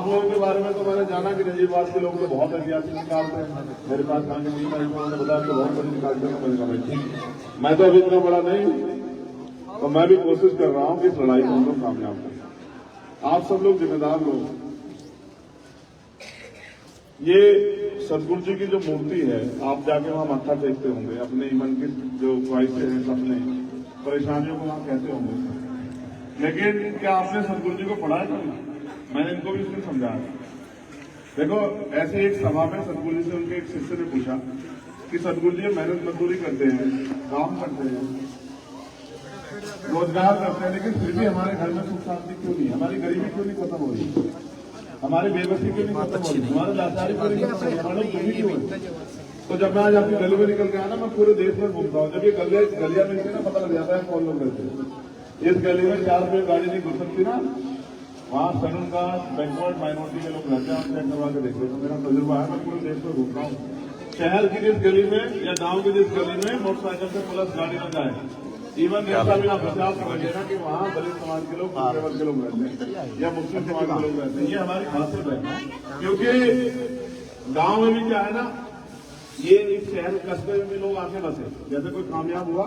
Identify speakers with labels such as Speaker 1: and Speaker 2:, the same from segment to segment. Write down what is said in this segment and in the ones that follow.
Speaker 1: आप लोगों के बारे में तो मैंने जाना कि नजीबाबाद के लोग तो बहुत ऐतिहासिक निकालते हैं। मेरे पास आगे नहीं आई, उन्होंने बताया कि बहुत बड़ी निकालते हैं। मैंने कहा ठीक, मैं तो अभी इतना बड़ा नहीं हूं, तो मैं भी कोशिश कर रहा हूं कि इस लड़ाई को हम लोग कामयाब करें। आप सब लोग जिम्मेदार लोग। ये सदगुरु जी की जो मूर्ति है, आप जाके वहां मत्था टेकते होंगे, अपने मन की जो ख्वाहिशें हैं, सपने, परेशानियों को वहां कहते होंगे। लेकिन क्या आपने सदगुरु जी को पढ़ा है? मैंने इनको भी इसलिए समझाया। देखो, ऐसे एक सभा में सदगुरु जी से उनके एक शिष्य ने पूछा कि सदगुरु जी मेहनत मजदूरी करते हैं, काम करते हैं, रोजगार करते हैं, लेकिन फिर भी हमारे घर में सुख शांति क्यों नहीं, हमारी गरीबी क्यों नहीं खत्म हो रही, हमारी बेबसी क्यों नहीं खत्म हो रही, हमारे लाचारी क्यों नहीं खत्म हो रही, हमारे दुखी क्यों है? तो जब मैं आज आपकी गली में निकल के आया ना, मैं पूरे देश में घूमता हूँ। जब ये गलियां मिलती है ना, पता लग जाता है कौन लोग रहते हैं। इस गली में 4 रुपये गाड़ी नहीं घुस सकती ना, वहाँ शेड्यूल कास्ट, बैकवर्ड, माइनॉरिटी के लोग रहते हैं। आप चेक करवा के देखो, तो मेरा तजुर्बा है, मैं पूरे देश में घूमता हूँ। शहर की जिस गली में या गांव की जिस गली में मोटरसाइकिल से पुलिस गाड़ी न जाए, इवन ऐसा भी आप बचाव समझिएगा कि वहाँ दलित समाज के लोग, पिछड़े वर्ग के लोग रहते हैं या मुस्लिम समाज के लोग रहते हैं। ये हमारी खासियत है, क्योंकि गांव में भी क्या है ना, ये एक शहर कस्बे में भी लोग आके बसे। जैसे कोई कामयाब हुआ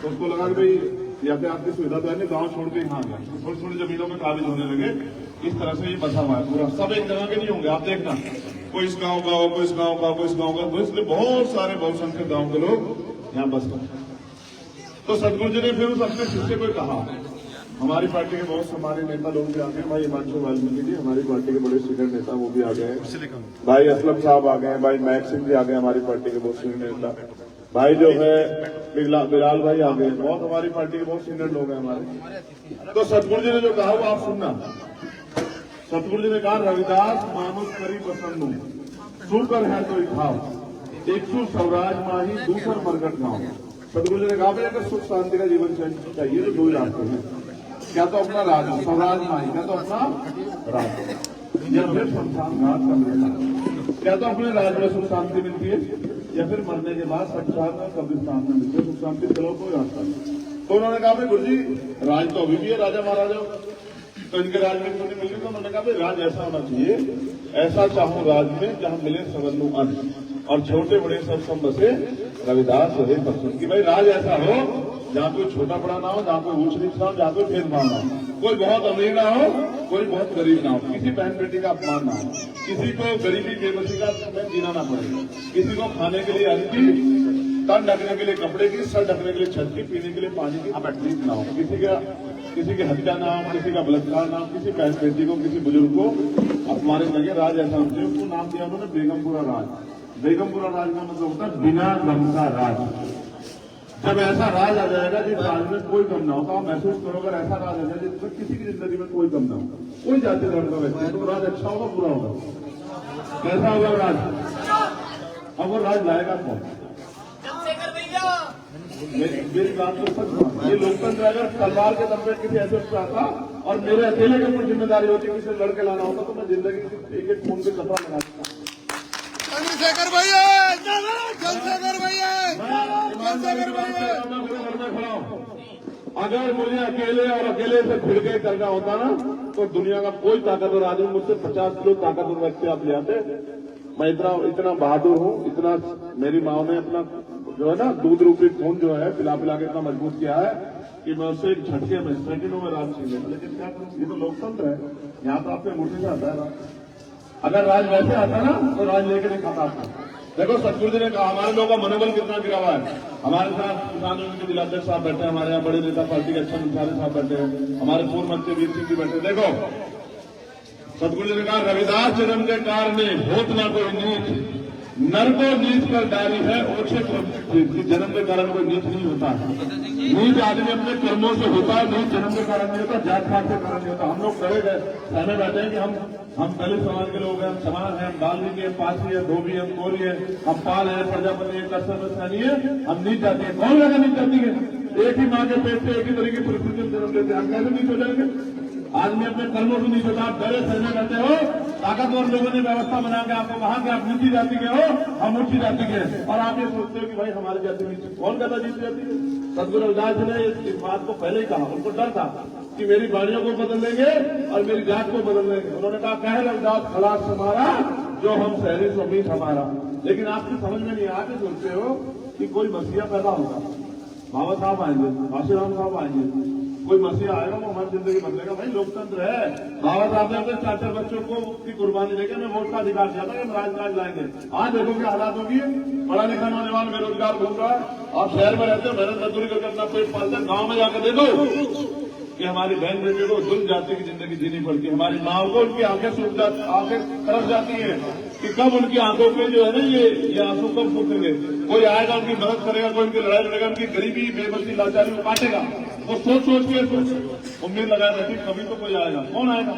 Speaker 1: तो उसको लगा कि भाई यातायात की सुविधा तो है नहीं, गांव छोड़ के यहाँ आ गया, थोड़ी थोड़ी जमीनों में काबिज होने लगे। इस तरह से ये बसा हुआ है पूरा। सब एक जगह के नहीं होंगे, आप देखना, कोई इस गांव का हो, कोई इस गांव का, कोई इस गांव का, तो इसलिए बहुत सारे बहुसंख्यक गांव के लोग यहाँ बस गए। तो सदगुरु जी ने फिर उस अपने शिष्य को कहा, हमारी पार्टी के बहुत हमारे नेता लोग भी आ गए, भाई हिमांशु वाल्मीकि जी हमारी पार्टी के बड़े सीनियर नेता वो भी आ गए, भाई असलम साहब आ गए, भाई मैक सिंह जी आ गए, हमारी पार्टी के बहुत सीनियर नेता, भाई जो है बिलाल भाई आ गए, बहुत हमारी पार्टी के बहुत सीनियर लोग हैं हमारे। तो सदगुरु जी ने जो कहा वो आप सुनना। सदगुरु जी ने कहा, रविदास मानुष करी पसंद सुकर है तो खाओ, एक सु स्वराज माही दूसर मरकट गाँव। सदगुरु जी ने कहा भाई अगर सुख शांति का जीवन चाहिए तो दो रास्ते हैं, क्या तो अपना राज स्वराज माही, क्या तो अपना राज, या फिर शमशान घाट का मिलता, क्या तो अपने राज में सुख शांति मिलती है या फिर मरने के बाद शमशान में कब्रिस्तान में मिलती है सुख शांति। चलो कोई रास्ता नहीं। तो उन्होंने कहा भाई गुरु जी राज तो अभी भी है, राजा महाराजा, तो इनके राज में क्यों नहीं मिल रही? तो उन्होंने कहा भाई राज ऐसा होना चाहिए, ऐसा चाहूं राज में जहां मिले सवरनु अन्न और छोटे बड़े सब बसे रविदास रहे पसंद की। भाई राज ऐसा हो जहाँ कोई छोटा बड़ा ना हो, जहाँ कोई ऊंच नीच ना हो, जहाँ कोई भेदभाव ना हो, कोई बहुत अमीर ना हो, कोई बहुत गरीब ना हो, किसी बहन बेटी का अपमान ना हो, किसी को गरीबी बेबसी का जीना ना पड़े, किसी को खाने के लिए अन्न की, तन ढकने के लिए कपड़े की, सर ढकने के लिए छत की, पीने के लिए पानी की तकलीफ ना हो, किसी की हत्या ना हो, किसी का बलात्कार ना हो, किसी बहन बेटी को, किसी बुजुर्ग को अपमानित लगे। राज ऐसा होना चाहिए। उसको नाम दिया उन्होंने बेगमपुरा राज। बेगमपुरा राज का मतलब होता है बिना गम का राज। जब ऐसा राज आ जाएगा जिस राज में कोई गम ना होगा, आप महसूस करो अगर ऐसा राज आ जाए जिसमें किसी की जिंदगी में कोई गम ना हो, कोई जाति धर्म का व्यक्ति, तो राज अच्छा होगा बुरा होगा? कैसा होगा राज? अब वो राज लाएगा कौन? मेरी बात तो सच मान, ये लोकतंत्र अगर तलवार के दम पे किसी ऐसे पे आता और मेरे अकेले के ऊपर जिम्मेदारी होती है किसी लड़के लाना होता तो मैं जिंदगी एक एक खून पे कपड़ा लगा देता।
Speaker 2: चंद्रशेखर भैया, चंद्रशेखर भैया, चंद्रशेखर भैया।
Speaker 1: अगर मुझे अकेले से भिड़ के करना होता ना तो दुनिया का कोई ताकतवर आदमी मुझसे 50 किलो ताकतवर व्यक्ति आप ले आते। मैं इतना बहादुर हूँ, इतना मेरी माँ ने अपना जो है ना दूध रूपी खून जो है पिला के इतना मजबूत किया है कि मैं उससे एक झटके में सेकंडों में राज छीन लेता। लेकिन क्या करूँ, ये तो लोकतंत्र है, यहाँ तो आपके मुठ्ठी से आता है राज। अगर राज वैसे आता ना तो राज लेके नहीं खाता आपको। देखो सदगुरु जी ने कहा, हमारे लोगों का मनोबल कितना गिरा हुआ है। हमारे साथ किसान यूनियन के जिलाध्यक्ष साहब बैठे हैं, हमारे यहाँ बड़े नेता पार्टी के अच्छा निशाने साहब बैठे हैं, हमारे पूर्व मंत्री वीर सिंह जी बैठे। देखो सदगुरु जी ने कहा, रविदास जन्म के कारण होत ना कोई नीच, नर को नीच कर डाली है ओछे जन्म के कारण कोई नीच नहीं होता। नीच आदमी अपने कर्मों से होता है, नीच जन्म के कारण नहीं होता, जात पात के कारण नहीं होता। हम लोग खड़े गए सहमे बैठे हैं कि हम दलित समाज के लोग हैं, हम समान हैं, हम बाल्मीकि है, पासी है, धोबी है, कोरी है, हम पाल है, प्रजापति है, कश्यप सैनी है, हम नीच जाति है। कौन लगा नीच जाति है? एक ही माँ के पेट से एक ही तरीके की परिस्थिति में जन्म लेते हैं, हम कैसे नीच हो जाएंगे? आदमी अपने कर्मों से नीच होता। आप डरे सहमे रहते हो, ताकतवर लोगों ने व्यवस्था बना के आपको वहां के आप नीची जाति के हो, हम ऊंची जाति के, और आप ये सोचते हो कि भाई हमारी जाति नीचे। कौन कहता नीची जाति है? सदगुरु रविदास जी ने इस बात को पहले ही कहा, उनको डर था कि मेरी बाड़ियों को बदल देंगे और मेरी जात को बदल देंगे। उन्होंने कहा कह रमजात खलास हमारा जो हम शहरी समीत हमारा। लेकिन आपकी समझ में नहीं आके सोचते हो कि कोई मसीहा पैदा होगा, बाबा साहब आएंगे, आशीराम साहब आएंगे, कोई मसीहा आएगा वो हमारी जिंदगी बदलेगा। भाई लोकतंत्र है। बाबा साहब ने अपने 4 बच्चों को की कुर्बानी देकर हमें वोट का अधिकार दिया था कि हम राजकाज लाएंगे। आज देखो क्या हालात होगी। पढ़ा लिखा नौजवान बेरोजगार घूम रहा है। आप शहर में रहते हो, मेहनत मजदूरी करके अपना पेट पालते हैं। गाँव में जाकर देखो कि हमारी बहन बेटियों को जुल्म जाति की जिंदगी जीनी पड़ती है। हमारी माओ को उनकी आंखें सूख जाती, आंखें तरफ जाती है कि कब उनकी आंखों पे जो है ना ये आंसू कब सूखेंगे। कोई आएगा उनकी मदद करेगा, कोई उनकी लड़ाई लड़ेगा, उनकी गरीबी बेबसी लाचारी को काटेगा। वो सोच सोच के उम्मीद लगाए बैठी कभी तो कोई आएगा। कौन आएगा?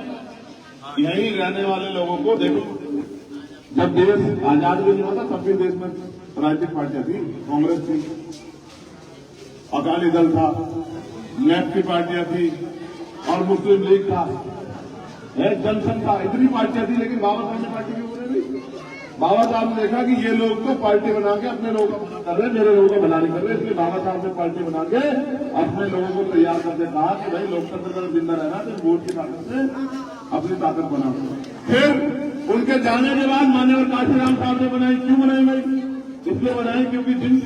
Speaker 1: यही रहने वाले लोगों को देखो। जब देश आजाद भी नहीं होता तब भी देश में राजनीतिक पार्टियां थी। कांग्रेस थी, अकाली दल था, लेफ्ट की पार्टियां थी और मुस्लिम लीग था, जनसंघ था। इतनी पार्टियां थी, लेकिन बाबा साहब ने पार्टी क्यों बनी? बाबा साहब ने देखा कि ये लोग तो पार्टी बना के अपने लोगों को कर रहे, मेरे लोगों को बना नहीं कर रहे। इसलिए बाबा साहब ने पार्टी बना के अपने लोगों को तैयार करके कहा कि भाई लोकतंत्र का जिंदा रहना तो वोट की ताकत से अपनी ताकत बनाओ। फिर उनके जाने के बाद मान्यवर काशीराम साहब ने बनाई। क्यों बनाई भाई? इसलिए बनाई क्योंकि जिन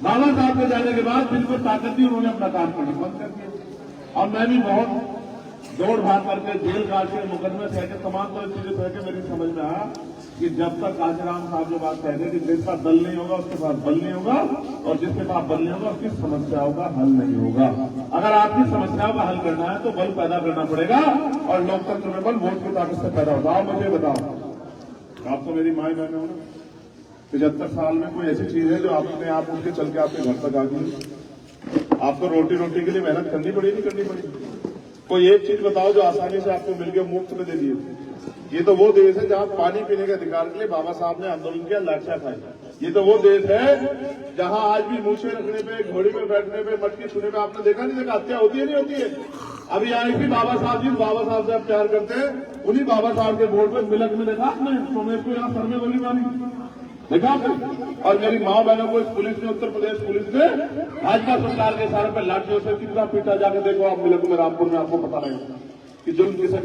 Speaker 1: बाबा साहब के जाने के बाद जिनको ताकत थी उन्होंने अपना काम करना बंद कर दिया। और मैं भी बहुत दौड़ भाग करके जेल काट के मुकदमे सह के तमाम तरह चीजें सह के मेरी समझ में आया कि जब तक काशीराम साहब जो बात कहते कि जिसका दल नहीं होगा उसके पास बल नहीं होगा, और जिसके पास बल नहीं होगा उसकी समस्याओं का हल नहीं होगा। अगर आपकी समस्याओं का हल करना है तो बल पैदा करना पड़ेगा, और लोकतंत्र में बल वोट की ताकत से पैदा होता है। मुझे बताओ, आप तो मेरी माई बहन हो ना, 75 साल में कोई ऐसी चीज है जो अपने आप उठ के चल के आपके घर तक आ गई? आपको रोटी के लिए मेहनत करनी पड़ी, नहीं करनी पड़ी? कोई एक चीज बताओ जो आसानी से आपको मिल गया, मुफ्त में दे दिए। ये तो वो देश है जहां पानी पीने के अधिकार के लिए बाबा साहब ने आंदोलन किया, लाठियां खाई। ये तो वो देश है जहां आज भी मूछे रखने पे, घोड़ी पे बैठने पे, मटकी छूने पे आपने देखा नहीं देखा हत्या होती है नहीं होती है? अभी आई थी बाबा साहब जी, बाबा साहब से आप प्यार करते हैं, उन्हीं बाबा साहब के बोर्ड पर मिलक में देखा आपने सोमेश को यहाँ सर में गोली मारी, देखा आपने? और मेरी माँ बहनों को इस पुलिस ने, उत्तर प्रदेश पुलिस ने भाजपा सरकार के इशारे पर लाठियों से कितना पीटा, जाके देखो आप मिलक में, रामपुर में, आपको पता नहीं कि जुल्म किसे।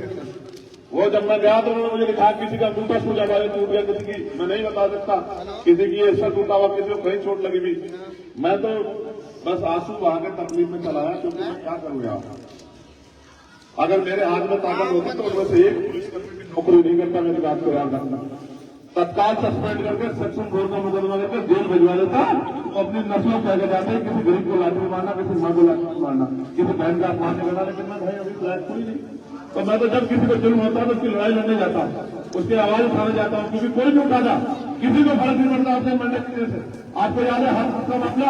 Speaker 1: वो जब मैं गया तो उन्होंने मुझे दिखाया किसी का टूटा सूजा वाले टूट गया, किसी की मैं नहीं बता सकता, किसी की ऐसा टूटा हुआ, किसी को कहीं चोट लगी भी। मैं तो बस आंसू वहां के तकलीफ में चलाया, क्योंकि मैं क्या करूँ यार। अगर मेरे हाथ में ताकत होती तो उनमें से एक पुलिसकर्मी भी नौकरी नहीं करता। मेरी बात को याद रखना। तत्काल सस्पेंड करके सेक्शन 4 का मुकदमा करके जेल भिजवा देता। तो अपनी नस्लों कह के जाते हैं किसी गरीब को लाठी मारना, किसी माँ को लाठी मारना, किसी बहन का अपमान करना। लेकिन मैं भाई अभी लायक कोई नहीं। तो मैं तो जब किसी को जुल्म होता है तो उसकी लड़ाई लड़ने जाता हूँ, उसकी आवाज उठाने जाता हूँ, क्योंकि कोई नहीं उठाता, किसी को फर्क नहीं पड़ता आपसे मरने की से। आपको याद है हर का मामला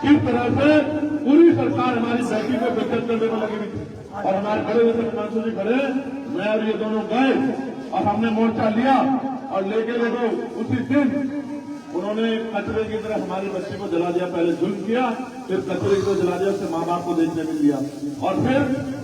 Speaker 1: किस तरह से पूरी सरकार हमारी बेटी को बेइज्जत करने में लगी हुई थी। और हमारे खड़े जैसे हिमांशु जी खड़े, मैं और ये दोनों गए और हमने मोर्चा लिया, और लेके देखो उसी दिन उन्होंने कचरे की तरह हमारे बच्चे को जला दिया। पहले जुल्म किया, फिर कचरे को जला दिया, उससे माँ बाप को देखने नहीं दिया, और फिर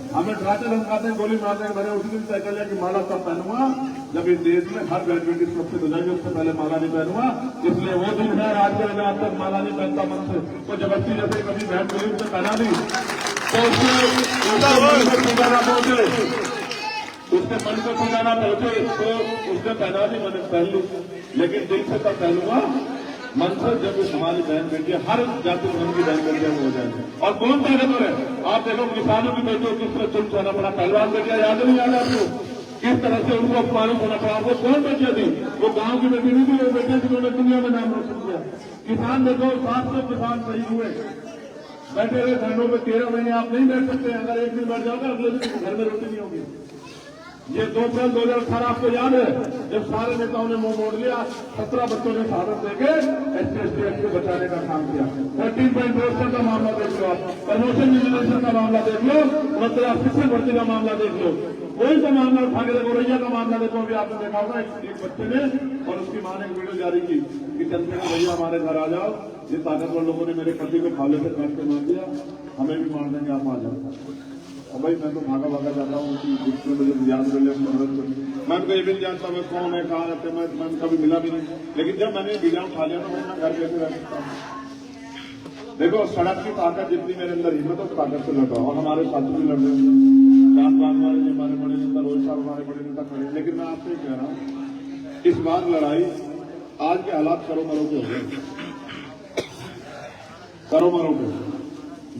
Speaker 1: हमें डराते धमकाते हैं, गोली मारते हैं। मैंने उसी दिन तय कर लिया कि माला तब पहनूंगा जब इस देश में हर ग्रेजुएट सुरक्षित हो जाएगी, उससे पहले माला नहीं पहनूंगा। इसलिए वो दिन है, आज के दिन आज तक माला नहीं पहनता मन से। तो जबरदस्ती जैसे कभी बहन मिली उससे पहना दी तो उसके ठिकाना पहुंचे, उसके मन को ठिकाना पहुंचे तो उसने पहना दी, मैंने पहन ली। लेकिन दिल से तब पहनूंगा, मन से, जब हमारी बहन बेटियां, हर जाति धर्म की बहन बेटियां हो जाएंगे। और कौन ताकतवर है? आप देखो किसानों की बेटियों किस तरह चुप सहना पड़ा, पहलवान बेटियां याद नहीं याद आपको किस तरह से उनको अपमानित होना पड़ा। वो कौन बेटियां थी? वो गांव की बेटी नहीं थी, वो बेटियां जिन्होंने दुनिया में नाम रोशन किया। किसान देखो 700 किसान शहीद हुए, बैठे हुए धरनों में 13 महीने आप नहीं बैठ सकते। अगर एक दिन बैठ जाओगे अगले दिन घर में रोटी नहीं होगी। ये 2 अप्रैल 2018 आपको याद है जब सारे नेताओं ने मुंह मोड़ लिया, 17 बच्चों ने शहादत देके SC/ST एक्ट को बचाने का काम किया। 13.4% का मामला देख लो आप, प्रमोशन रिजर्वेशन का मामला देख लो, मतलब शिक्षक भर्ती का मामला देख लो, कोई सा मामला उठा के देखो, रैया का मामला देखो। अभी आपने देखा होगा एक बच्चे ने और उसकी मां ने एक वीडियो जारी की कि चंद्रशेखर भैया हमारे घर आ जाओ, ये ताकतवर लोगों ने मेरे पति को फाले से काट के मार दिया, हमें भी मार देंगे, आप आ जाओ। और भाई मैं तो भागा भागा जाता हूँ कि मुझे याद कर लिया, मैं तो ये भी नहीं जानता मैं कौन है, कहाँ रहते, मैं कभी मिला भी नहीं। लेकिन जब मैंने वीडियो उठा लिया तो मैं घर कैसे रह सकता हूँ। देखो सड़क की ताकत जितनी मेरे अंदर हिम्मत उस ताकत से लड़ रहा हूं और हमारे साथी भी लड़ रहे हैं। जात पात वाले जो हमारे बड़े नेता रोहित साहब हमारे बड़े नेता खड़े, लेकिन मैं आपसे कह रहा हूं इस बार लड़ाई आज के हालात करो मरो के हो गए, करो मरो के।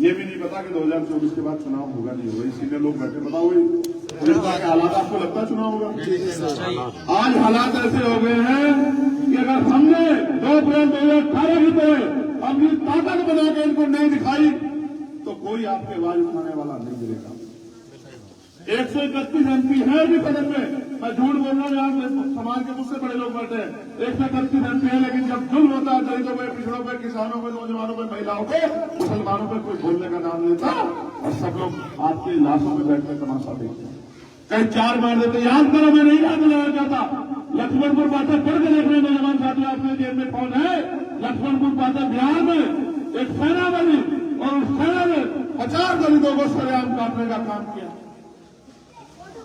Speaker 1: ये भी नहीं पता कि 2024 के बाद चुनाव होगा नहीं होगा, इसीलिए लोग बैठे बताओ के हालात आपको लगता है चुनाव होगा। आज हालात ऐसे हो गए हैं कि अगर हमने 2 अप्रैल 2018 की तरह अपनी ताकत बना के इनको नहीं दिखाई तो कोई आपके आवाज उठाने वाला नहीं मिलेगा। 131 MP है भी सदन में, मैं झूठ बोल रहा हूँ, यहाँ समाज के मुझसे बड़े लोग बैठे हैं। 131 MP है, लेकिन जब जुल्म होता है दलितों पे, पिछड़ों पे, किसानों पे, नौजवानों पे, महिलाओं पे, मुसलमानों पे कोई बोलने का नाम लेता और सब लोग आपके लाशों में बैठ कर तमाशा देखते हैं, कहीं 4 मार देते। याद करो, मैं नहीं याद दिलाना चाहता, लक्ष्मणपुर पाठक पढ़ के देख रहे नौजवान साथियों, आपके जेब में कौन है? लक्ष्मणपुर पाठक बिहार में एक सेना बनी और उस सेना ने 50 दलितों को सरेआम काटने का काम किया।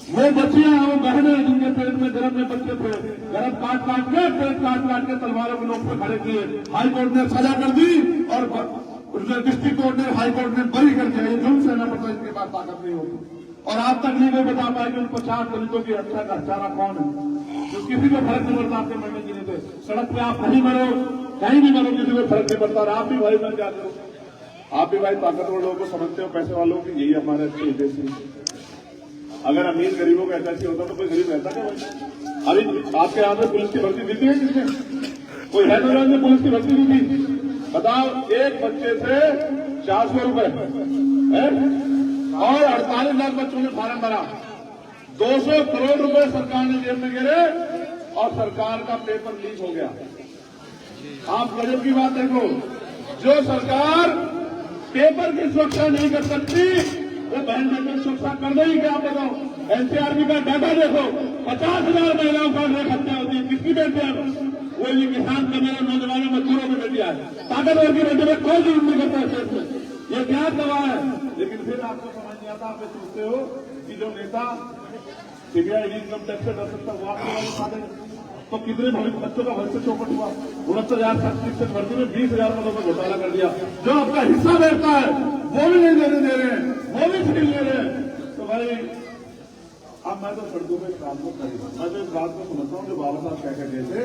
Speaker 1: वो बच्चियां, वो बहनें जिनके पेट में गर्भ में बच्चे थे, गर्भ काट काट के, पेट काट काट के तलवारों के लोग पे खड़े किए। हाई कोर्ट ने सजा कर दी और डिस्ट्रिक्ट कोर्ट ने, हाई कोर्ट ने बरी कर दिया। ये जुल्म सहना पड़ता है, इसके बाद ताकत नहीं होती। और आज तक नहीं कोई बता पाए कि उन 50 दलितों की हत्या का हत्यारा कौन है, जो किसी को फर्क नहीं पड़ता आपके मरने की नहीं थे। सड़क पे आप नहीं मरो, कहीं भी मरो, किसी को फर्क नहीं पड़ता। और आप भी भाई मर जाते हो, आप भी भाई ताकतवर लोगों को समझते हो, पैसे वालों की, यही हमारे अच्छे उद्देश्य। अगर अमीर गरीबों का ऐसा होता तो कोई गरीब रहता क्या भाई? अभी आपके यहाँ पे पुलिस की भर्ती दी है किसने? कोई है नौजवान ने पुलिस की भर्ती दी थी? बताओ, एक बच्चे से 400 रुपए और 48 लाख बच्चों ने फार्म भरा, 200 करोड़ रुपए सरकार ने जेब में गिरे और सरकार का पेपर लीक हो गया। आप गजब की बात देखो, जो सरकार पेपर की सुरक्षा नहीं कर सकती वो बहन बेटे की सुरक्षा कर देगी क्या? आप बताओ, एनसीआरबी का डाटा देखो, 50,000 महिलाओं का हत्या होती है। किसकी बेटियां? वो ये किसान का, मेरे नौजवानों मजदूरों की बेटियां है। ताकतवर की बेटे में कोई जुर्म नहीं करता है देश में, ये क्या गवाह है। लेकिन फिर आपको समझ नहीं आता, आप सोचते हो कि जो नेता सीबीआई इनकम टैक्स से डर सकता वो आपके वाले खा देंगे। तो कितने बच्चों का भविष्य चौपट हुआ। 69,000 शिक्षक भर्ती में 20,000 पदों पर घोटाला कर दिया। जो आपका हिस्सा बैठता है वो भी नहीं देने दे रहे हैं, वो भी छीन ले रहे हैं। तो भाई अब मैं तो सड़कों में काम को करूंगा। मैं तो इस बात को समझता हूँ जो बाबा साहब कह गए थे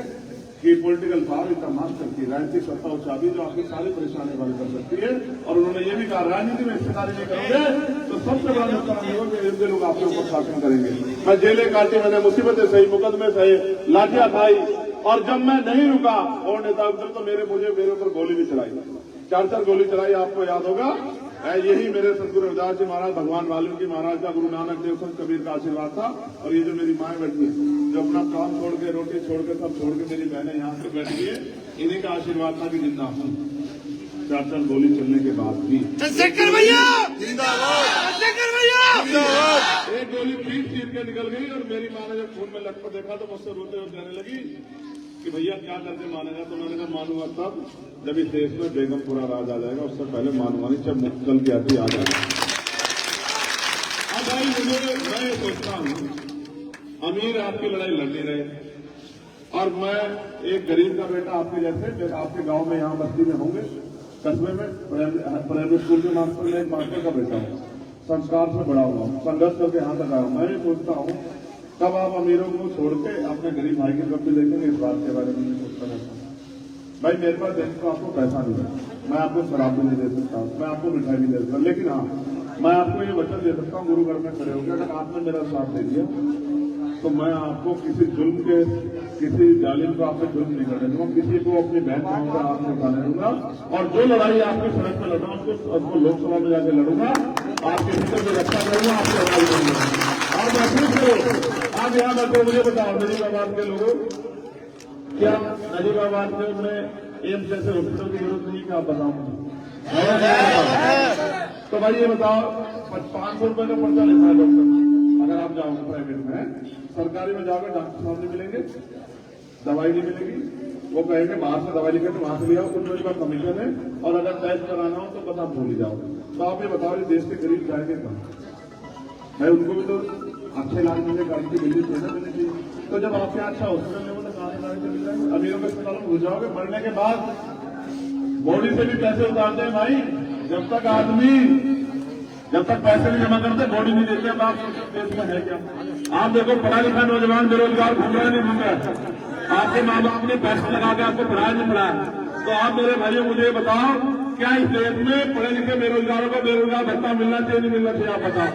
Speaker 1: कि पॉलिटिकल पावर इतना मास्टर की राजनीतिक सत्ता और चाबी जो आपकी सारी परेशानी वाली कर सकती है। और उन्होंने ये भी कहा, राजनीति में हिस्सेदारी नहीं करोगे तो सबसे बड़ा नुकसान ये होगा कि लोग आपके ऊपर शासन करेंगे। मैं जेलें काटी, मैंने मुसीबतें सही, मुकदमे सही, लाठियां खाई, और जब मैं नहीं रुका और नेता उधर तो मेरे ऊपर गोली भी चलाई, 4 गोली चलाई। आपको याद होगा, यही मेरे सतगुरु रविदास जी महाराज, भगवान वाल्मीकि महाराज का, गुरु नानक देव, संत कबीर का आशीर्वाद था। और ये जो मेरी माँ बैठी है, जो अपना काम छोड़ के, रोटी छोड़ के, सब छोड़ के मेरी बहनें यहाँ पे बैठी है, इन्हीं का आशीर्वाद था कि जिंदा हूँ 4 गोली चलने के बाद भी।
Speaker 2: चंद्रशेखर भैया जिंदाबाद, चंद्रशेखर भैया जिंदाबाद।
Speaker 1: एक गोली पीठ चीर के निकल गई और मेरी माँ ने जब खून में लटपट देखा तो मुझसे रोते हुए कहने लगी कि भैया क्या करके मानेगा? तो मैंने कहा मानूंगा तब जब इस देश में बेगमपुरा राज आ जाएगा, उससे पहले मानूंगा नहीं जब मुक्तल की आती आ जाएगा। अब भाई मैं ये सोचता हूँ, अमीर आपकी लड़ाई लड़ नहीं रहे और मैं एक गरीब का बेटा आपके जैसे, आपके गांव में यहाँ बस्ती में होंगे, कस्बे में प्राइवेट स्कूल के मास्टर में एक मास्टर का बेटा हूँ, संस्कार से बड़ा हुआ हूँ, संघर्ष करके यहाँ तक आया हूँ। मैं ये सोचता हूँ कब आप अमीरों को छोड़ के अपने गरीब भाई की तरफ भी देखेंगे, इस बात के बारे में नहीं सोचता रहता हूँ। भाई मेरे पास देखो तो आपको पैसा नहीं है, मैं आपको शराब भी नहीं दे सकता, मैं आपको मिठाई भी दे सकता, लेकिन हाँ मैं आपको ये वचन दे सकता हूँ, गुरु घर में खड़े होकर अगर आपने मेरा साथ दे दिया तो मैं आपको किसी जुल्म के, किसी जालिम को आपसे जुल्म नहीं करने दूंगा, किसी को अपनी बहन भावों का हाथ नहीं उठाने दूंगा। और जो लड़ाई आपकी सड़क में लड़ा उसको लोकसभा में जाकर लड़ूंगा, आपके हिस्से में रक्षा करूंगा, आपको आवाज करूंगा। आप महसूस करो, आप यहाँ बैठे, मुझे बताओ नजीबाबाद के लोगों, क्या नजीबाबाद में एम्स जैसे हॉस्पिटल की जरूरत नहीं? क्या आप बताओ मुझे? तो भाई ये बताओ, 500 रुपए का पर्चा लेता है डॉक्टर, अगर आप जाओगे प्राइवेट में, सरकारी में जाओगे डॉक्टर साहब नहीं मिलेंगे, दवाई नहीं मिलेगी, वो कहेंगे बाहर से दवाई लिखे तो वहां से ले आओ, कुछ का कमीशन है, और अगर टेस्ट कराना हो तो बस आप भूल जाओगे। तो आप ये बताओ, देश के गरीब जाएंगे कहाँ? भाई उनको भी तो अच्छे इलाज मिले, गाड़ी की मिलनी चाहिए ना, मिलनी चाहिए। तो जब आपके अच्छा हॉस्पिटल में तो कहाँ से गाड़ी से मिल जाएंगे? अमीरों के अस्पतालों में घुस जाओगे, मरने के बाद बॉडी से भी पैसे उतारते हैं भाई। जब तक पैसे नहीं जमा करते बॉडी नहीं देते। अब आप सोचो देश में है क्या? आप देखो पढ़ा लिखा नौजवान बेरोजगार घूम रहा नहीं घूम रहा। आपके माँ बाप ने पैसे लगा के आपको पढ़ाया नहीं पढ़ाया। तो आप मेरे भाइयों मुझे बताओ, क्या इस देश में पढ़े लिखे बेरोजगारों को बेरोजगार भत्ता मिलना चाहिए नहीं मिलना चाहिए? आप बताओ।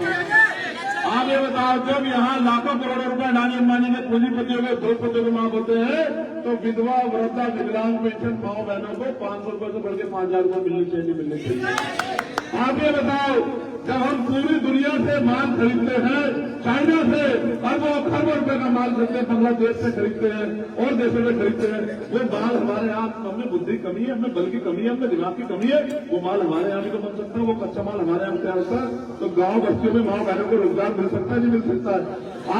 Speaker 1: आप ये बताओ, जब यहाँ लाखों करोड़ों रुपए अडानी अंबानी के पूंजीपतियों के उद्योगपतियों को मांग होते हैं, तो विधवा वृद्धा विकलांग पेंशन माओ बहनों को 500 रुपए से बढ़ के 5,000 रुपए मिलनी चाहिए नहीं मिलनी चाहिए? आप ये बताओ, जब हम पूरी दुनिया से माल खरीदते हैं, चाइना से अरबों खरबों रुपए का माल खरीदते हैं, बांग्लादेश से खरीदते हैं और देशों में खरीदते हैं, वो माल हमारे यहाँ, हमें बुद्धि कमी है, हमें बल की कमी है, हमें दिमाग की कमी है, वो माल हमारे यहाँ भी तो बन सकता है। वो कच्चा माल हमारे यहाँ तैयार होता है, तो गाँव बस्तियों में माओ बहनों को रोजगार मिल सकता है नहीं मिल सकता है?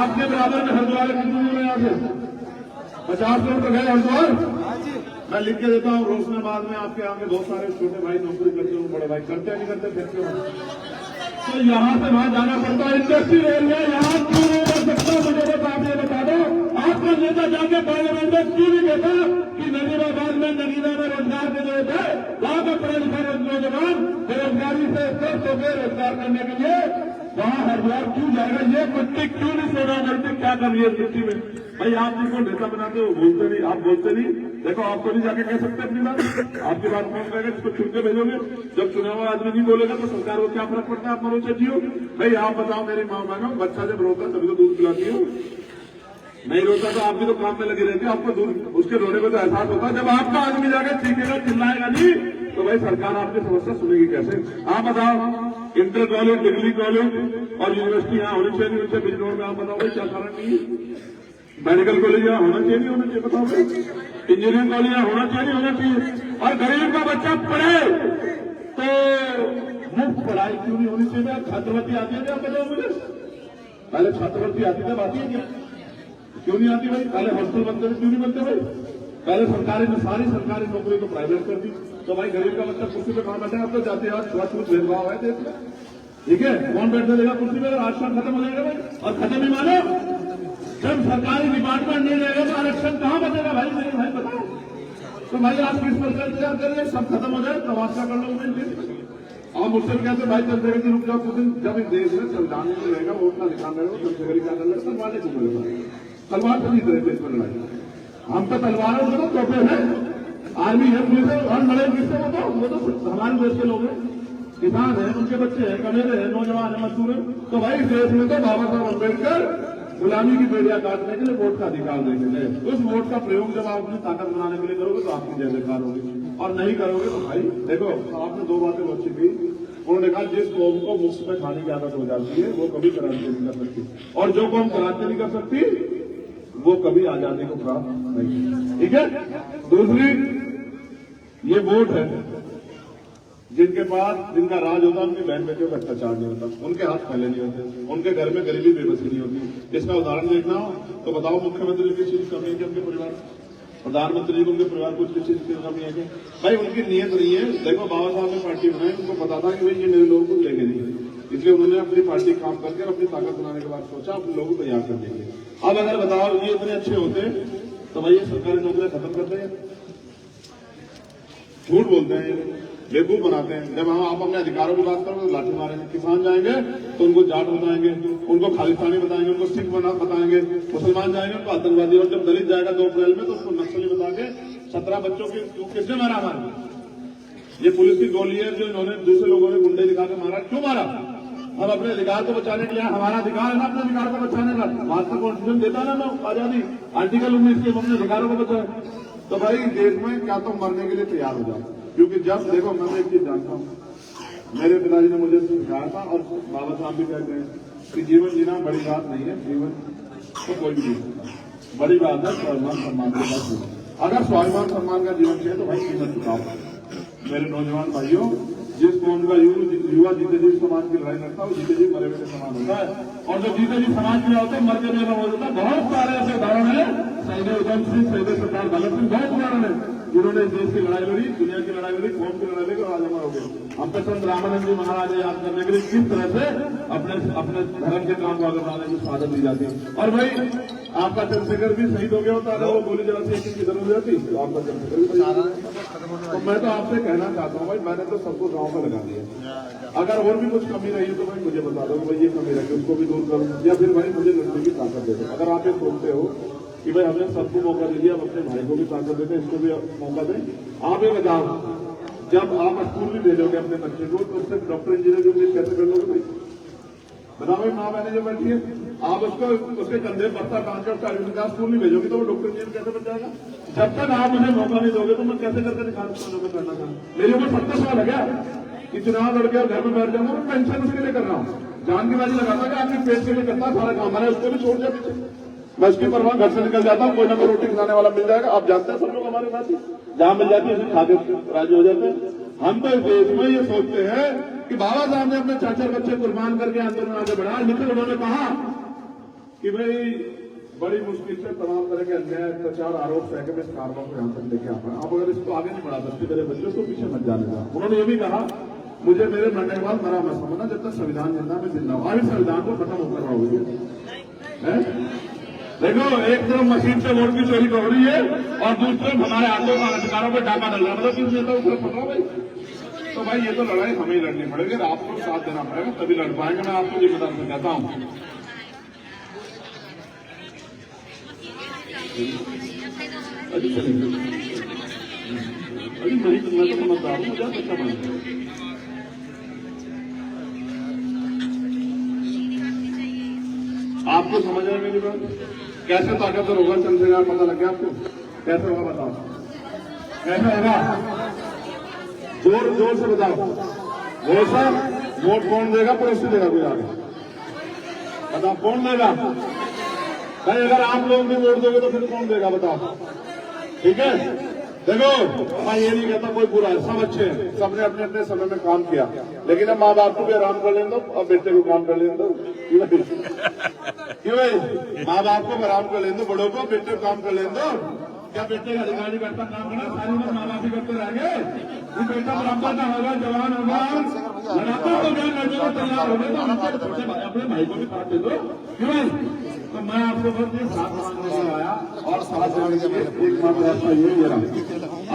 Speaker 1: आपके बराबर में हरिद्वार कितने दूर है यहाँ से? 50 किलोमीटर गए हरिद्वार। मैं लिख के देता हूँ, रोशनाबाद में आपके आगे बहुत सारे छोटे भाई नौकरी करते हैं, बड़े भाई करते नहीं करते फैक्ट्री में, तो यहाँ से वहां जाना पड़ता है। इंडस्ट्रियल एरिया यहाँ क्यों नहीं बन सकता? मुझे बस आप ये बता दो। आपका नेता जाके पार्लियामेंट में क्यों नहीं कहता कि नजीराबाद में नगीना में रोजगार की जरूरत है? वहां का पढ़े लिखे नौजवान बेरोजगारी से स्वस्थ होकर रोजगार करने के लिए वहां हरिद्वार क्यों जाएगा? ये मिट्टी क्यों नहीं सोना मिट्टी क्या कर रही है मिट्टी में? भाई आप जिसको नेता बनाते हो बोलते नहीं, आप बोलते नहीं। देखो आपको नहीं जाके कह सकते अपनी बात, आपकी बात कौन कहेगा? जिसको चुन के भेजोगे, जब चुना हुआ आदमी नहीं बोलेगा तो सरकार को क्या फर्क पड़ता है? आप मरो चाहिए। भाई आप बताओ मेरी माँ बहनों, बच्चा जब रोता तभी तो दूध पिलाती हो, नहीं रोता तो आप भी तो काम में लगी रहती है, आपको दूध उसके रोने में तो एहसास होता है। जब आपका आदमी जाकर चीखेगा चिल्लाएगा नहीं तो भाई सरकार आपकी समस्या सुनेगी कैसे? आप बताओ, इंटर कॉलेज डिग्री कॉलेज और यूनिवर्सिटी यहाँ होनी चाहिए उनसे बिजनौर में? आप बताओ भाई क्या कारण नहीं है? मेडिकल कॉलेज यहाँ होना चाहिए नहीं होना चाहिए? बताओ भाई। इंजीनियरिंग कॉलेज यहाँ होना चाहिए नहीं होना चाहिए? और गरीब का बच्चा पढ़े तो मुफ्त पढ़ाई क्यों नहीं होनी चाहिए? छात्रवृत्ति आती है क्या? बताओ मुझे। पहले छात्रवृत्ति आती है, आती है क्या? क्यों नहीं आती भाई? पहले हॉस्टल बनते थे, क्यों नहीं बनते भाई? पहले सरकारी में सारी सरकारी नौकरी तो प्राइवेट कर दी, तो भाई गरीब का बच्चा कुर्सी पे कहाँ बैठे? अब तो जाते हैं छूत भेदभाव है देश में, ठीक है? कौन बैठने देगा कुर्सी पे? आरक्षण खत्म हो जाएगा भाई। और खत्म ही मानो, जब सरकारी डिपार्टमेंट नहीं रहेगा तो आरक्षण कहाँ बचेगा भाई? मेरे भाई बताओ। तो भाई आप किस प्रकार विचार करिए, सब खत्म हो जाए, तमाशा कर लो मुझे। और मुझसे भी कहते भाई चंद्रशेखर जी रुक जाओ कुछ दिन, जब इस देश में संविधान नहीं रहेगा, वोट का अधिकार रहेगा, चंद्रशेखर क्या कर लेगा? तलवार को मिलेगा, तलवार से जीत रहे इसमें लड़ाई। हम तो तलवारों से तो तोपे हैं, आर्मी है, पुलिस है, और लड़े किससे? वो तो हमारे देश के लोग हैं, किसान है, उनके बच्चे हैं, कमेरे हैं, नौजवान है, मजदूर है। तो भाई देश में तो बाबा साहब अम्बेडकर गुलामी की बेड़ियां काटने के लिए वोट का अधिकार देंगे। उस वोट का प्रयोग जब आप अपनी ताकत बनाने के लिए करोगे तो आपकी जय जयकार होगी, और नहीं करोगे तो भाई देखो आपने दो बातें अच्छी की। उन्होंने कहा जिस कौम को मुफ्त में खाने की आदत हो जाती है वो कभी क्रांति नहीं कर सकती, और जो कौम क्रांति नहीं कर सकती वो कभी आजादी को प्राप्त नहीं। ठीक है? दूसरी, ये वोट है जिनके पास, जिनका राज होता है, उनकी बहन बेटियों का अत्याचार नहीं होता, उनके हाथ फैले नहीं होते, उनके घर में गरीबी बेबसी नहीं होती। इसका उदाहरण देखना हो तो बताओ मुख्यमंत्री की चीज कमी है कि उनके परिवार, प्रधानमंत्री जी को उनके परिवार को किस चीज की कमी है? भाई उनकी नीयत नहीं है। देखो बाबा साहब ने पार्टी बनाई, उनको पता था कि भाई ये मेरे लोगों को लेंगे नहीं, इसलिए उन्होंने अपनी पार्टी काम करके अपनी ताकत बनाने के बाद सोचा अपने लोगों को तैयार कर देंगे। अब अगर बताओ ये इतने अच्छे होते तो भाई ये सरकारी नौकरियां खत्म करते हैं, झूठ बोलते हैं, ये बेवकूफ बनाते हैं। जब हम आप अपने अधिकारों की बात करोगे तो लाठी मारेंगे, किसान जाएंगे तो उनको जाट बताएंगे, उनको खालिस्तानी बताएंगे, उनको सिख बताएंगे, मुसलमान जाएंगे उनको आतंकवादी, और जब दलित जाएगा 2 अप्रैल में तो उसको नक्सली बता के 17 बच्चों के किसने मारा? हमारे ये पुलिस की गोली है जो इन्होंने दूसरे लोगों ने गुंडे दिखा के मारा। क्यों मारा? हम अपने अधिकार को बचाने के लिए, हमारा अधिकार है ना अपने अधिकार को बचाने का। भारत का कॉन्स्टिट्यूशन देता ना आजादी, आर्टिकल 19 के अपने अधिकारों को बचाए। तो भाई देश में क्या तो मरने के लिए तैयार हो जाओ, क्योंकि जब देखो मैं एक चीज जानता हूँ, मेरे पिताजी ने मुझे सिखाया था और बाबा साहब भी कहते हैं कि जीवन जीना बड़ी बात नहीं है, जीवन तो कोई भी नहीं सकता, बड़ी बात है स्वाभिमान सम्मान के साथ जीवन। अगर स्वाभिमान सम्मान का जीवन चाहिए तो भाई कीमत चुकाओ। मेरे नौजवान भाइयों, जिस कौन का युवा जीते जी समाज की लड़ाई लड़ता है वो जीते जी मरे हुए समान होता है, और जो जीते जी समाज के होते हैं मर के मेरा हो जाता है। बहुत सारे ऐसे उदाहरण है, शहीद उधम सिंह, शहीद सरदार भगत सिंह, बहुत उदाहरण है जिन्होंने इस देश की लड़ाई लड़ी, दुनिया की लड़ाई लड़ी, कौम की लड़ाई लड़ी और आज हमारे हो गए। हम पे संत रामानंद जी महाराज याद करने के लिए किस तरह से अपने धर्म के काम को आगे बढ़ाने की स्वागत दी जाती है। और भाई आपका चंद्रशेखर भी शहीद हो गया होता, अगर वो गोली जला से एक किधर हो जाती तो आपका चंद्रशेखर भी शहीद हो गया। तो मैं तो आपसे कहना चाहता हूँ भाई, मैंने तो सबको गाँव में लगा दिया। अगर और भी कुछ कमी रही है तो भाई मुझे बता दो भाई ये कमी रही, उसको भी दूर करूँ, या फिर भाई मुझे लड़ने की ताकत दे दो। अगर आप ये सोचते हो कि भाई हमने सबको मौका दे दिया, हम अपने भाई को भी ताकत देते, इसको भी मौका दें, आप ये बताओ जब आप स्कूल भी भेजोगे अपने बच्चे को तो उससे डॉक्टर इंजीनियर की उम्मीद कैसे कर लोगे भाई? बताओ भाई, माँ बहने जो बैठी है, आप उसको उसके कंधे पत्ता बांध कर उसका स्कूल नहीं भेजोगे तो वो डॉक्टर इंजीनियर कैसे बन जाएगा? जब तक आप मुझे मौका नहीं दोगे तो मैं कैसे करके दिखाना करना था? मेरे ऊपर 70 साल है क्या कि चुनाव लड़के और घर में बैठ जाऊंगा? मैं पेंशन उसके लिए कर रहा हूँ, जान की बाजी लगाता कि आपके पेट के लिए करता सारा काम, मैंने उसको भी छोड़ दिया पीछे। मैं उसकी परवाह, घर से निकल जाता हूँ, कोई ना कोई रोटी खिलाने वाला मिल जाएगा। आप जानते हैं सब लोग हमारे साथ ही जहां मिल जाती है उसे खा के राजी हो जाते हैं। हम तो इस देश में ये सोचते हैं कि बाबा साहब ने अपने 4-4 बच्चे कुर्बान करके आंदोलन आगे बढ़ाया, लेकिन उन्होंने कहा कि भाई बड़ी मुश्किल से तमाम तरह के अन्याय अत्याचार आरोप है कि मैं इस कारणों को यहां तक लेके आ पाया, आप अगर इसको आगे नहीं बढ़ा सकते मेरे बच्चों तो पीछे मत जाने का। उन्होंने ये भी कहा मुझे मेरे मरने के बाद मरा मत समझना, जब तक संविधान जिंदा मैं जिंदा हूं। अभी संविधान को खत्म होकर रहोगे। देखो, एक तरफ मशीन से वोट की चोरी हो रही है और दूसरी तरफ हमारे हाथों का अधिकारों पर डाका डल रहा है, मतलब किस नेता को पकड़ा भाई? तो भाई ये तो लड़ाई हमें ही लड़नी पड़ेगी, आपको साथ देना पड़ेगा तभी लड़ पाएंगे। मैं आपको जिम्मेदार से कहता हूँ। अभी मैं तो समझदार हूँ, मुझे अच्छा मानता हूँ। आपको समझ रहे मेरी बात? कैसे ताकतवर होगा चंद्रशेखर, पता लग गया आपको? कैसे होगा बताओ, कैसे होगा? जोर जोर से बताओ। वो सर वोट कौन देगा? पड़ोसी देगा कोई आगे? बताओ कौन देगा भाई? अगर आप लोग भी वोट दोगे तो फिर कौन देगा बताओ? ठीक है, देखो मैं ये नहीं कहता कोई बुरा है, सब अच्छे हैं, सबने अपने अपने समय में काम किया, लेकिन अब माँ बाप को भी आराम कर लेने दो और बेटे को काम कर लेने दो। क्यों भाई? माँ बाप को आराम कर लेने दो, बड़ों को, बेटे को काम कर लेने दो। क्या बेटे का अधिकारी करता काम करना? सारी उम्र माँ बाप ही करते रहेंगे? ये बेटा बराबर का होगा, जवान होगा, लड़ाकों को ज्ञान लड़ने को तैयार हो गए तो अपने भाई को भी साथ दे दो। क्यों भाई? तो मैं आपको बस ये साथ मांगने आया और साथ मांगने के लिए एक मात्र रास्ता ये मेरा,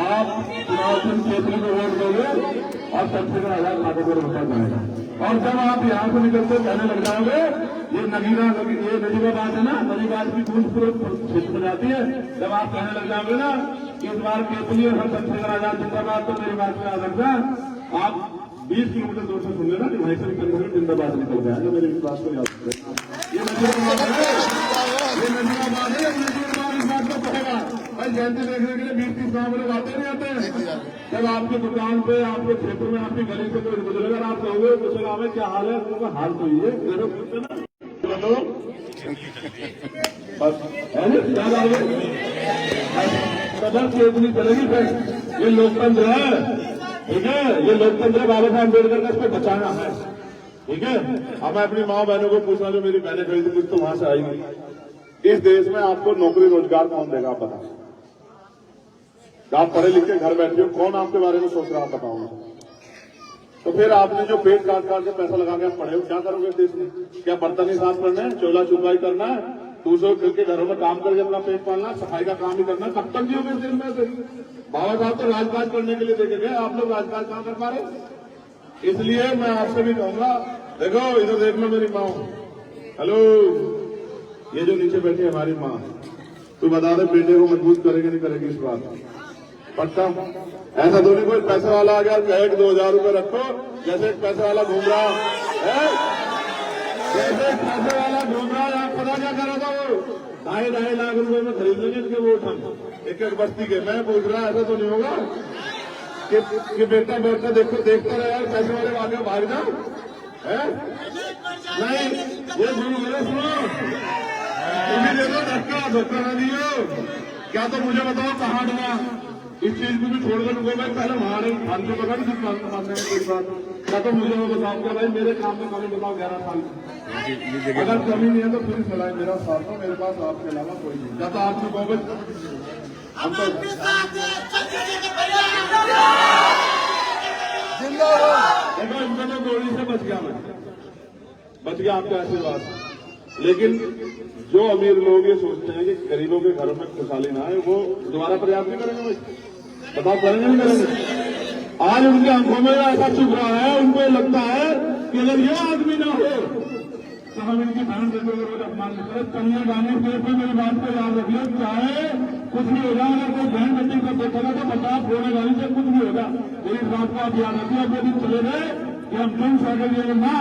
Speaker 1: आप चुनाव सिंह क्षेत्र में वोट दोगे और चंद्रशेखर आजाद खाते पर होता जाएगा। और जब आप यहाँ से निकलते कहने लग जाओगे ये नजीबाबाद है ना, नजीबाबाद की दूध क्षेत्र में जाती है, जब आप कहने लग जाओगे ना कि इस बार केपली और चंद्रशेखर आजाद जिंदाबाद, तो मेरी बात में आ सकता है आप 20 किलोमीटर दूर से सुन लेना कि वहीं से चंद्रशेखर जिंदाबाद निकल गया है। मेरे विश्वास को याद करें, ये नजीबाबाद है, ये नजीबाबाद है, नजीबाबाद इस बात को कहेगा भाई जयंती देखने के लिए 20-30 गाँव में लोग आते नहीं आते? जब आपकी दुकान पे, आपके क्षेत्र में, आपकी गली से कोई गुजरेगा, आप कहोगे कुछ गाँव में क्या हाल है? उनका हाल तो ये है बस क्या बात है, केतली चलेगी फिर। ये लोकतंत्र है, ठीक है, ये लोकतंत्र बाबा साहब अम्बेडकर का, इसको बचाना है, ठीक है। अब मैं अपनी माँ बहनों को पूछना, जो मेरी बहनें खरीदी कुछ तो वहां से आएगी। इस देश में आपको नौकरी रोजगार कौन देगा? आप बताओ। आप पढ़े लिखे घर बैठे हो, कौन आपके बारे में सोच रहा है? बताऊंगा। तो फिर आपने जो पेट काट काट के पैसा लगा के आप पढ़े हो, क्या करोगे देश में? क्या बर्तन ही साफ करना है, चोला चुपाई करना है, दूसरों के घरों में काम करके अपना पेट पालना, सफाई का काम ही करना? कब तक जियोगे इस देश में? बाबा साहब तो राजकाज करने के लिए देखे गए, आप लोग राजकाज कहां कर पा रहे? इसलिए मैं आपसे भी कहूंगा, देखो इधर देख लो मेरी माँ, हेलो, ये जो नीचे बैठी है हमारी माँ, तू बता दे बेटे को मजबूत करेगी नहीं करेगी? इस बात पक्का? ऐसा तो नहीं कोई पैसे वाला आ गया कहे 2000 रुपये रखो, जैसे एक पैसे वाला घूम रहा है, जैसे एक पैसे वाला घूम रहा है। आप पता क्या कर रहा था? वो 2.5 लाख रुपए में खरीद लेंगे इनके वोट हम एक एक बस्ती के। मैं पूछ रहा ऐसा तो नहीं होगा कि बेटा बैठकर देखता रहे यार पैसे वाले आगे भाग जाओ? नहीं, ये सुनो, तुम्हें देखो धक्का ना दियो। क्या तो मुझे बताओ कहाँ डरा? इस चीज को भी छोड़कर रुको भाई, पहले हमारे खान को पकड़ किस बात को मानने के बाद क्या तो मुझे वो बताओ क्या भाई मेरे काम में कमी बताओ 11 साल में। अगर कमी नहीं है तो फिर सलाह मेरा साथ हो, मेरे पास आपके अलावा कोई नहीं। क्या तो आपने कहोगे हम तो देखो इनका तो गोली से बच गया, मैं बच गया आपके आशीर्वाद। लेकिन जो अमीर लोग ये सोचते हैं कि गरीबों के घरों में खुशहाली ना आए, वो दोबारा प्रयास नहीं करेंगे भाई। बताओ करेंगे नहीं करेंगे? आज उनके आंखों में ऐसा चुभ रहा है, उनको ये लगता है कि अगर ये आदमी ना हो तो हम इनकी बहन बेटों को रोज अपमान नहीं करें। कन्या गाने से मेरी बात को याद रखिए, चाहे कुछ भी होगा, अगर कोई बहन बेटी को देखेगा तो बताओ फोड़े गाने से कुछ भी होगा। मेरी बात को आप याद रखिए। वो दिन चले गए कि हम तुम सहने देंगे ना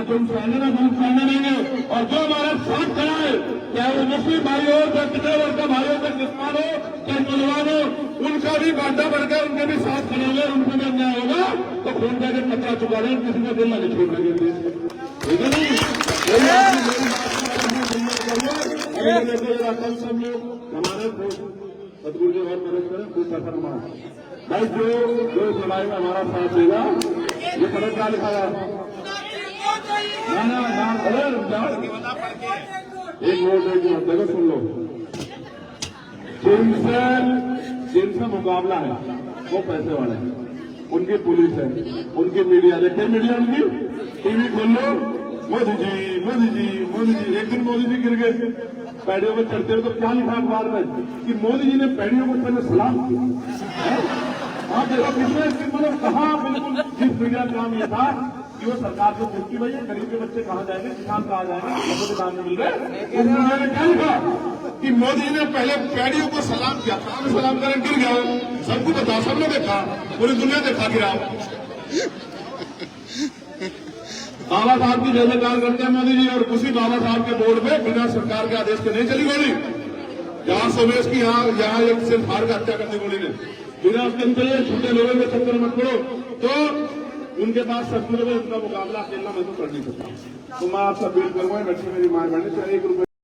Speaker 1: तुम सहने ना तुम सहने देंगे। और जो हमारा साथ खड़ा है, चाहे वो मुस्लिम भाई हो, चाहे कितने वर्ग का भाई हो, चाहे किसान हो, चाहे मुसलमान हो, उनका भी बांटा बढ़कर उनके भी साथ खड़े हुए, उनको भी अन्याय होगा तो फोन करके खतरा चुका रहे, किसी का दिल नहीं छोड़ देंगे। ठीक है नहीं? कल सब लोग हमारे सदगुरु जी और मदद करें, कोई सफर मार भाई जो इस लड़ाई में हमारा साथ देगा। ये पढ़ क्या लिखा है? एक वोट एक देखो, सुन लो। जिनसे मुकाबला है वो पैसे वाले हैं, उनकी पुलिस है, उनकी मीडिया, देखते मीडिया उनकी टीवी खोल लो, मोदी जी मोदी जी मोदी जी। एक दिन मोदी जी गिर गए पैडियों में चढ़ते हुए, तो क्या लिखा अखबार में कि मोदी जी ने पैडियों को पहले सलाम किया। आप देखो कितने मतलब कहाँ बिल्कुल जिस मीडिया का काम ये था कि वो सरकार को पूछती भाई गरीब के बच्चे कहाँ जाएंगे, किसान कहाँ जाएंगे, लोगों के दाम में मिल रहे। उस मीडिया ने क्या लिखा कि मोदी जी ने पहले पैडियों को सलाम किया, कहाँ में सलाम करें गिर गया। सबको बता, सबने देखा, पूरी दुनिया देखा गिरा। बाबा साहब की जय जयकार करते हैं मोदी जी, और उसी बाबा साहब के बोर्ड पे बिना सरकार के आदेश के नहीं चली गोली। जहां सोमेश की यहाँ एक सिर्फ हार का हत्या करने गोली ने बिना उसके अंदर छोटे लोगों के चक्कर मत पड़ो। तो उनके पास शस्त्र में उनका मुकाबला अकेला मैं तो कर नहीं सकता। तो मैं आपसे अपील करूंगा, बच्चे मेरी मां बहने, चाहे 1 रुपये